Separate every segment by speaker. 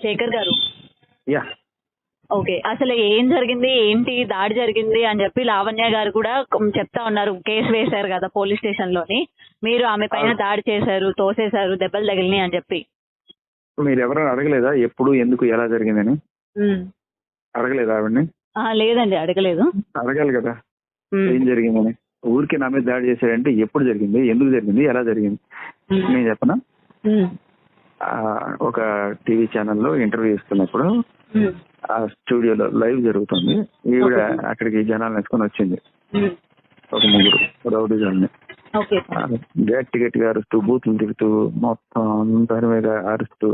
Speaker 1: శేఖర్ గారు.
Speaker 2: Yeah
Speaker 1: okay. అసలు ఏం జరిగింది, ఏంటి దాడి జరిగింది అని చెప్పి లావణ్య గారు కూడా చెప్తా ఉన్నారు. కేసు వేశారు కదా పోలీస్ స్టేషన్ లోని. మీరు ఆమె పైన దాడి చేశారు, తోసేశారు, దెబ్బలు తగిలినాయి అని చెప్పి.
Speaker 2: మీరు ఎవరో అడగలేదా ఎప్పుడు ఎందుకు ఎలా జరిగిందని? అడగలేదా ఆవిడని?
Speaker 1: లేదండి, అడగలేదు.
Speaker 2: అడగాలి కదా ఏం జరిగిందని. ఊరికి నా మీద దాడి చేశాడంటే ఎప్పుడు జరిగింది, ఎందుకు జరిగింది, ఎలా జరిగింది నేను చెప్పనా? ఒక టీవీ ఛానల్లో ఇంటర్వ్యూ ఇస్తున్నప్పుడు ఆ స్టూడియోలో లైవ్ జరుగుతుంది. ఈవిడ అక్కడికి జనాలు వేసుకొని వచ్చింది. ఒక ముగ్గురు రౌడీజాలని గట్టి గట్టిగా అరుస్తూ, బూతులు తిరుగుతూ, మొత్తం అందరి మీద అరుస్తూ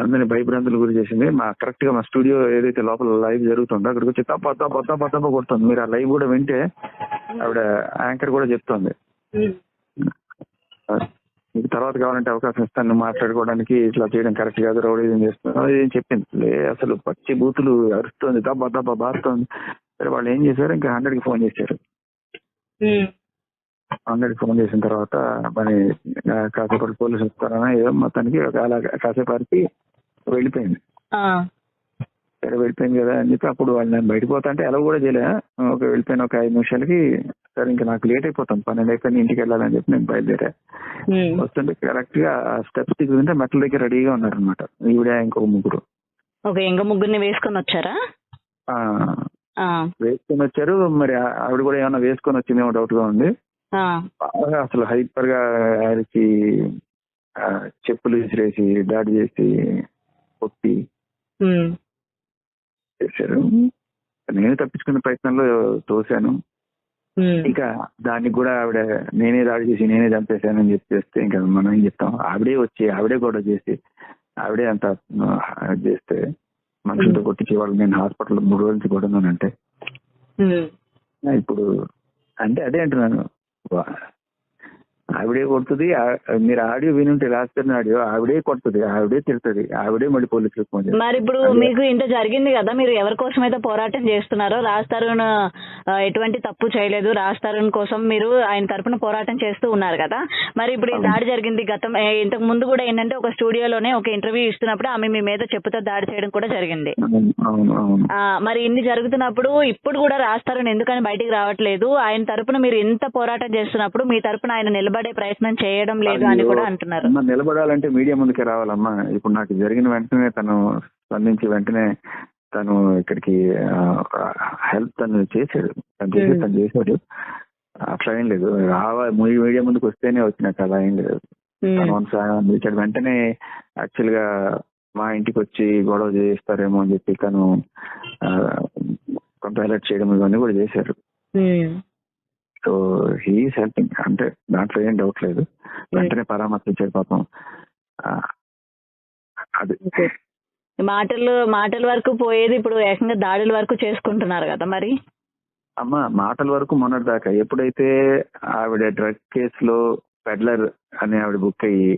Speaker 2: అందరినీ భయభ్రాంతులు గురి చేసింది. కరెక్ట్ గా మా స్టూడియో ఏదైతే లోపల లైవ్ జరుగుతుందో అక్కడికి వచ్చి తప్ప తప్ప తప్ప తప్ప కొడుతుంది. మీరు ఆ లైవ్ కూడా వింటే ఆవిడ యాంకర్ కూడా చెప్తోంది, మీకు తర్వాత కావాలంటే అవకాశం ఇస్తాను మాట్లాడుకోవడానికి, ఇట్లా చేయడం కరెక్ట్ కాదు, రౌడీజం చేస్తున్నారు ఏం చెప్పింది. అసలు పచ్చి బూతులు అరుస్తుంది, దబ్బా దబ్బా బారుతోంది. సరే వాళ్ళు ఏం చేశారు, ఇంకా 100కి ఫోన్ చేశారు. 100కి ఫోన్ చేసిన తర్వాత మరి కాసేపటి పోలీసు వస్తారన్నా ఏదో మొత్తానికి అలా కాసేపు వరకు వెళ్ళిపోయింది. సరే వెళ్ళిపోయింది కదా అని చెప్పి అప్పుడు వాళ్ళు నేను బయటకు పోతా అంటే ఎలా కూడా చేయలే. వెళ్ళిపోయిన ఒక 5 నిమిషాలకి సరే ఇంకా నాకు లేట్ అయిపోతాను, 12 అయిపోయింది, ఇంటికి వెళ్ళాలని చెప్పి నేను బయలుదేరా. వస్తుంటే కరెక్ట్ గా స్టెప్స్ దిగుతుంటే మెట్ల దగ్గర రెడీగా ఉన్నారు అనమాట ఈవిడ ఇంకొక ముగ్గురు.
Speaker 1: ఇంకా ముగ్గురిని వేసుకొని వచ్చారా?
Speaker 2: వేసుకొని వచ్చారు. మరి ఆవిడ కూడా ఏమన్నా వేసుకొని వచ్చిందేమో డౌట్ గా ఉంది. అసలు హైపర్ గా అరిచి చెప్పులు విసిరేసి దాడి చేసి కొట్టి చేశారు. నేను తప్పించుకునే ప్రయత్నంలో తోశాను. ఇంకా దానికి కూడా ఆవిడ నేనే దాడి చేసి నేనే చంపేశానని చెప్పేస్తే ఇంకా మనం ఏం చెప్తాం. ఆవిడే వచ్చి ఆవిడే గొడవ చేసి ఆవిడే అంత చేస్తే మనుషులతో కొట్టించి వాళ్ళు నేను హాస్పిటల్ 3 రోజుల నుంచి కూడా ఉన్నానంటే ఇప్పుడు అంటే అదే అంటున్నాను, ఆవిడే కొడుతుంది. మీరు ఆడియో వినుంటే రాస్తారు ఆడియో, ఆవిడే కొడుతుంది, ఆవిడే తిడుతుంది, ఆవిడే మళ్ళీ పోలీసులకు ఫోన్ చేస్తారు.
Speaker 1: మరి ఇప్పుడు మీకు ఇంత జరిగింది కదా, మీరు ఎవరి కోసం అయితే పోరాటం చేస్తున్నారో, రాజ్ తరుణ్ ఎటువంటి తప్పు చేయలేదు, రాజ్ తరుణ్ కోసం మీరు ఆయన తరపున పోరాటం చేస్తూ ఉన్నారు కదా, మరి ఇప్పుడు ఈ దాడి జరిగింది. ఇంతకు ముందు కూడా ఏంటంటే ఒక స్టూడియోలోనే ఒక ఇంటర్వ్యూ ఇస్తున్నప్పుడు ఆమె మీ మీద చెప్పుతో దాడి చేయడం కూడా జరిగింది. మరి ఇన్ని జరుగుతున్నప్పుడు ఇప్పుడు కూడా రాజ్ తరుణ్ ఎందుకని బయటికి రావట్లేదు? ఆయన తరపున మీరు ఎంత పోరాటం చేస్తున్నప్పుడు మీ తరపున ఆయన నిలబడే ప్రయత్నం చేయడం లేదు అని కూడా అంటున్నారు.
Speaker 2: నిలబడాలంటే మీడియా ముందుకే రావాలమ్మా. ఇప్పుడు నాకు జరిగిన వెంటనే తను స్పందించి వెంటనే తను ఇక్కడికి హెల్ప్ తను చేశాడు. తను చేశాడు, అట్లా ఏం లేదు. మీడియా ముందుకు వస్తేనే వచ్చినట్టు అలా ఏం లేదు. తను వెంటనే యాక్చువల్ గా మా ఇంటికి వచ్చి గొడవ చేస్తారేమో అని చెప్పి తను కొంత అలర్ట్ చేయడం ఇవన్నీ కూడా చేశారు. సో హీఈస్ హెల్పింగ్, అంటే దాంట్లో ఏం డౌట్ లేదు. వెంటనే పరామర్శించారు పాపం. అది
Speaker 1: మాటల వరకు పోయేది ఇప్పుడు ఏకంగా దాడుల వరకు చేసుకుంటున్నారు కదా. మరి
Speaker 2: అమ్మ మాటల వరకు మొన్నటి దాకా ఎప్పుడైతే ఆవిడ డ్రగ్ కేసులో పెడ్లర్ అని ఆవిడ బుక్ అయ్యి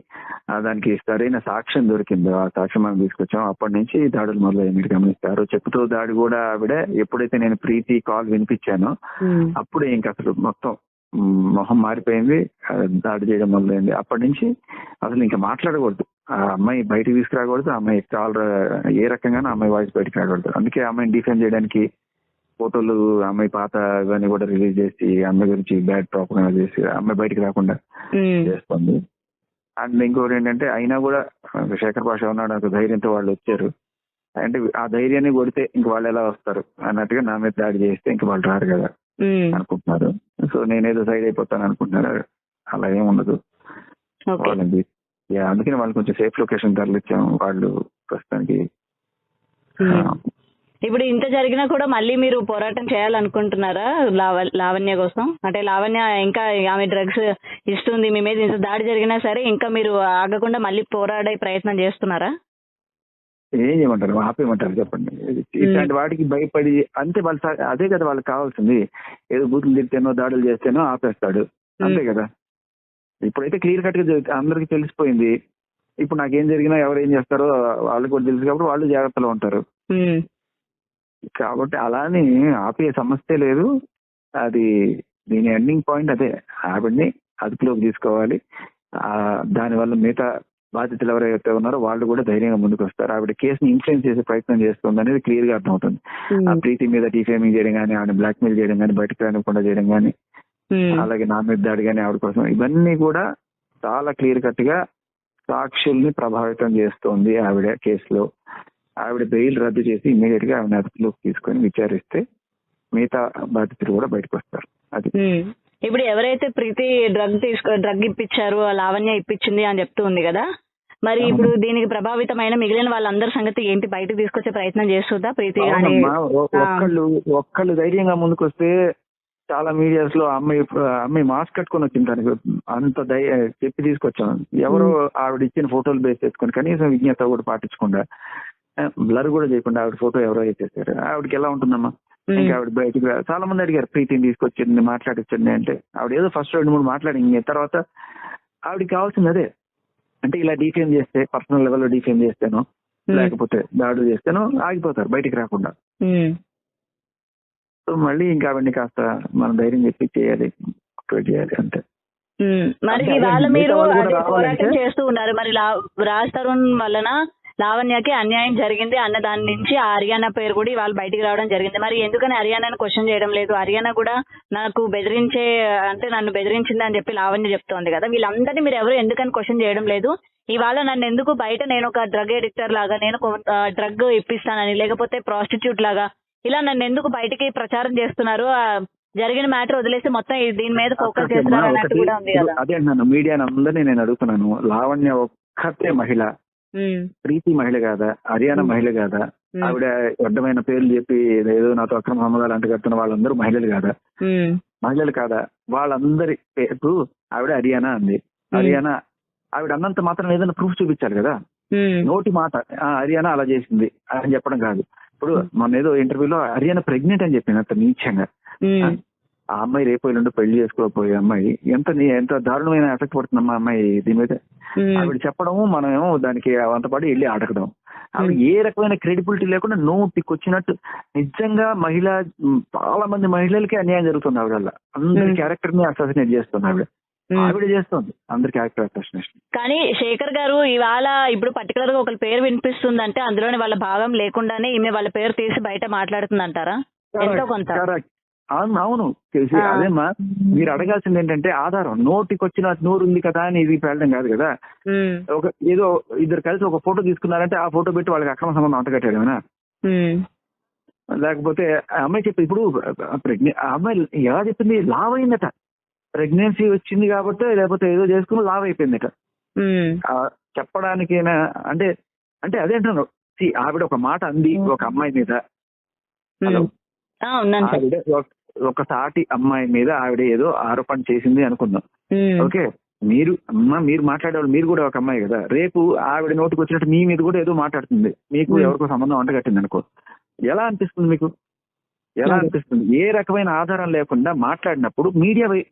Speaker 2: దానికి సరైన సాక్ష్యం దొరికిందో ఆ సాక్ష్యం మనం తీసుకొచ్చాం, అప్పటి నుంచి దాడులు మొదలయ్యి మీరు గమనిస్తారు. చెప్పుతో దాడి కూడా ఆవిడ ఎప్పుడైతే నేను ప్రీతి కాల్ వినిపించానో అప్పుడే ఇంకా అసలు మొత్తం మొహం మారిపోయింది, దాడి చేయడం మొదలైంది. అప్పటి నుంచి అసలు ఇంకా మాట్లాడకూడదు, ఆ అమ్మాయి బయటకు తీసుకురాకూడదు, ఆ అమ్మాయి కాల్ ఏ రకంగానూ అమ్మాయి వాయిస్ బయటకు రాకూడదు. అందుకే ఆ అమ్మాయిని డిఫెండ్ చేయడానికి ఫోటోలు అమ్మాయి పాత ఇవన్నీ కూడా రిలీజ్ చేసి అమ్మాయి గురించి బ్యాడ్ ప్రాపగండా చేసి అమ్మాయి బయటకు రాకుండా చేస్తుంది. అండ్ ఇంకోటి ఏంటంటే అయినా కూడా శేఖర్ భాష ఉన్నాడు ఒక ధైర్యంతో వాళ్ళు వచ్చారు. అంటే ఆ ధైర్యాన్ని కొడితే ఇంక వాళ్ళు ఎలా వస్తారు అన్నట్టుగా నా మీద దాడి చేస్తే ఇంక వాళ్ళు రారు కదా అనుకుంటున్నారు. సో నేనేదో సైడ్ అయిపోతాను అనుకుంటున్నారు, అలా ఏం ఉండదు. అందుకని వాళ్ళు కొంచెం సేఫ్ లొకేషన్ తరలిచ్చాము. వాళ్ళు ప్రస్తుతానికి
Speaker 1: ఇప్పుడు ఇంత జరిగినా కూడా మళ్ళీ మీరు పోరాటం చేయాలనుకుంటున్నారా లావణ్య కోసం? అంటే లావణ్య ఇంకా ఆమె డ్రగ్స్ ఇస్తుంది, మీ మీద ఇంత దాడి జరిగినా సరే ఇంకా మీరు ఆగకుండా మళ్ళీ పోరాడే ప్రయత్నం చేస్తున్నారా?
Speaker 2: ఏం చేయమంటారు, ఆపేయమంటారు చెప్పండి. ఇట్లాంటి వాటికి భయపడి అంతే వాళ్ళు, అదే కదా వాళ్ళకి కావాల్సింది. ఏదో బూతులు తిరితేనో దాడులు చేస్తేనో ఆపేస్తాడు, అంతే కదా. ఇప్పుడైతే క్లియర్ కట్ గా అందరికి తెలిసిపోయింది. ఇప్పుడు నాకేం జరిగినా ఎవరు ఏం చేస్తారో వాళ్ళకి కూడా తెలుసు కాబట్టి వాళ్ళు జాగ్రత్తలో ఉంటారు. కాబట్టి అలానే ఆపే సమస్య లేదు. అది దీని ఎండింగ్ పాయింట్ అదే, ఆవిడ్ని అదుపులోకి తీసుకోవాలి. దానివల్ల మిగతా బాధితులు ఎవరైతే ఉన్నారో వాళ్ళు కూడా ధైర్యంగా ముందుకు వస్తారు. ఆవిడ కేసుని ఇన్ఫ్లుయెన్స్ చేసే ప్రయత్నం చేస్తుంది అనేది క్లియర్ గా అర్థమవుతుంది. ఆ ప్రీతి మీద డిఫేమింగ్ చేయడం కానీ, ఆవిడ బ్లాక్మెయిల్ చేయడం కానీ, బయటకు రానివ్వకుండా చేయడం కానీ, అలాగే నా మీద దాడి కానీ ఆవిడ కోసం, ఇవన్నీ కూడా చాలా క్లియర్ కట్ గా సాక్షుల్ని ప్రభావితం చేస్తోంది ఆవిడ కేసులో. ఆవిడ బెయిల్ రద్దు చేసి ఇమ్మీడియట్ గా ఆవిడ అదుపులోకి తీసుకొని విచారిస్తే మిగతా బాధితులు కూడా బయటకు వస్తారు. అది
Speaker 1: ఇప్పుడు ఎవరైతే ప్రీతి డ్రగ్ ఇప్పించారు, లావణ్య ఇప్పించింది అని చెప్తూ ఉంది కదా, మరి ఇప్పుడు దీనికి ప్రభావితమైన మిగిలిన వాళ్ళందరి సంగతి ఏంటి? బయటకు తీసుకొచ్చే ప్రయత్నం చేస్తుందా ప్రీతి?
Speaker 2: ఒక్కళ్ళు ధైర్యంగా ముందుకు వస్తే చాలా మీడియాస్ లో అమ్మాయి మాస్క్ కట్టుకొని వచ్చింది, దానికి అంత చెప్పి తీసుకొచ్చాను. ఎవరో ఆవిడ ఇచ్చిన ఫోటోలు బేస్ చేసుకుని కనీసం విజ్ఞత కూడా పాటించకుండా, బ్లర్ కూడా చేయకుండా ఆవిడ ఫోటో ఎవరో వేసేసారు. ఆవిడకి ఎలా ఉంటుందమ్మా? ఇంకా ఆవిడ బయటకు చాలా మంది అడిగారు ప్రీతిని తీసుకొచ్చింది మాట్లాడించండి అంటే, ఆవిడ ఏదో ఫస్ట్ 2-3 మాట్లాడింది. తర్వాత ఆవిడకి కావాల్సింది అదే, అంటే ఇలా డిఫేమ్ చేస్తే, పర్సనల్ లెవెల్లో డిఫేమ్ చేస్తేనో లేకపోతే దాడులు చేస్తేనో ఆగిపోతారు బయటికి రాకుండా. సో మళ్ళీ ఇంకా ఆవిడని కాస్త మనం ధైర్యం చెప్పి చేయాలి అంతే.
Speaker 1: మరి ఇవాళ మీరు పోరాటం చేస్తూ ఉన్నారు, మరి రాజ్ తరుణ్ వలన లావణ్యకి అన్యాయం జరిగింది అన్న దాని నుంచి ఆ హర్యానా పేరు కూడా ఇవాళ బయటికి రావడం జరిగింది. మరి ఎందుకని హర్యానాని క్వశ్చన్ చేయడం లేదు? హర్యానా కూడా నన్ను బెదిరించింది అని చెప్పి లావణ్య చెప్తోంది కదా, వీళ్ళందరినీ మీరు ఎవరు ఎందుకని క్వశ్చన్ చేయడం లేదు? ఇవాళ నన్ను ఎందుకు బయట నేను ఒక డ్రగ్ ఎడిక్టర్ లాగా, నేను డ్రగ్ ఇప్పిస్తానని, లేకపోతే ప్రాస్టిట్యూట్ లాగా ఇలా నన్ను ఎందుకు బయటికి ప్రచారం చేస్తున్నారు? జరిగిన మ్యాటర్ వదిలేసి మొత్తం దీని మీద ఫోకస్ చేస్తున్నారు అన్నట్టు కూడా ఉంది కదా.
Speaker 2: అదే అంటున్నాను, మీడియా అందరినీ నేను అడుగుతున్నాను, లావణ్య ఒక్కతే మహిళ, ప్రీతి మహిళ కాదా? హర్యానా మహిళ కాదా? ఆవిడ అడ్డమైన పేర్లు చెప్పి ఏదో నాతో అక్రమ సంబంధాలు అంటగడుతున్న వాళ్ళందరూ మహిళలు కాదా? మహిళలు కాదా? వాళ్ళందరి ఇప్పుడు ఆవిడ హర్యానా అంది, హర్యానా ఆవిడ అన్నంత మాత్రం ఏదైనా ప్రూఫ్ చూపించాలి కదా. నోటి మాట హర్యానా అలా చేసింది అని చెప్పడం కాదు. ఇప్పుడు మొన్న ఏదో ఇంటర్వ్యూలో హర్యానా ప్రెగ్నెంట్ అని చెప్పింది అంత నీచంగా. ఆ అమ్మాయి రేపు ఎల్లుండి పెళ్లి చేసుకోకపోయే అమ్మాయి ఎంత దారుణమైన ఎఫెక్ట్ పడుతుందమ్మా అమ్మాయి దీని మీద. ఆవిడ చెప్పడము మనమేమో దానికి అంతపాటు వెళ్ళి అడగడం. ఆవిడ ఏ రకమైన క్రెడిబిలిటీ లేకుండా నోటికొచ్చినట్టు నిజంగా చాలా మంది మహిళలకి అన్యాయం జరుగుతుంది ఆవిడ వల్ల. అందరి క్యారెక్టర్ ని అసాసినేట్ చేస్తుంది ఆవిడ చేస్తుంది అందరి క్యారెక్టర్ అసాసినేషన్.
Speaker 1: కానీ శేఖర్ గారు ఇవాళ ఇప్పుడు పర్టికులర్ గా ఒకరి పేరు వినిపిస్తుందంటే అందులోనే వాళ్ళ భాగం లేకుండానే ఈమె వాళ్ళ పేరు తీసి బయట మాట్లాడుతుంది అంటారా? ఎంతో కొంత
Speaker 2: అవును తెలిసి అదేమ్మా, మీరు అడగాల్సింది ఏంటంటే ఆధారం. నోటికొచ్చిన నోరు ఉంది కదా అని ఇది పేలడం కాదు కదా. ఏదో ఇద్దరు కలిసి ఒక ఫోటో తీసుకున్నారంటే ఆ ఫోటో పెట్టి వాళ్ళకి అక్రమ సంబంధం అంటగట్టేయడమేనా? లేకపోతే అమ్మాయి చెప్పి ఇప్పుడు అమ్మాయి ఎలా చెప్పింది? లావ్ అయిందట, ప్రెగ్నెన్సీ వచ్చింది కాబట్టి, లేకపోతే ఏదో చేసుకుని లావ్ అయిపోయిందట. చెప్పడానికైనా అంటే అంటే అదేంటున్నాను, ఆవిడ ఒక మాట అంది ఒక అమ్మాయి మీద, ఆవిడ ఒక సాటి అమ్మాయి మీద ఆవిడ ఏదో ఆరోపణ చేసింది అనుకుందాం. ఓకే, మీరు మాట్లాడేవాళ్ళు మీరు కూడా ఒక అమ్మాయి కదా. రేపు ఆవిడ నోటికి వచ్చినట్టు మీ మీద కూడా ఏదో మాట్లాడుతుంది, మీకు ఎవరికో సంబంధం అంటగట్టింది అనుకో, ఎలా అనిపిస్తుంది మీకు? ఎలా అనిపిస్తుంది? ఏ రకమైన ఆధారం లేకుండా మాట్లాడినప్పుడు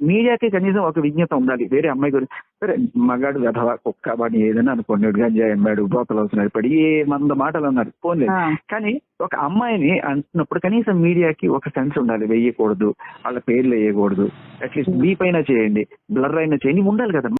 Speaker 2: మీడియాకి కనీసం ఒక విజ్ఞత ఉండాలి. వేరే అమ్మాయి గురించి సరే మగాడు గధవా కుక్క వాడిని ఏదైనా అనుకోండి, గంజా ఎంబాడు గోతలు అవుతున్నాడు పడి ఏ మంద మాటలు అన్నారు పోన్లేదు. కానీ ఒక అమ్మాయిని అంటున్నప్పుడు కనీసం మీడియాకి ఒక సెన్స్ ఉండాలి. వేయకూడదు, వాళ్ళ పేర్లు వేయకూడదు, అట్లీస్ట్ బీప్ అయినా చేయండి, బ్లర్ అయినా చేయండి, ఉండాలి కదా.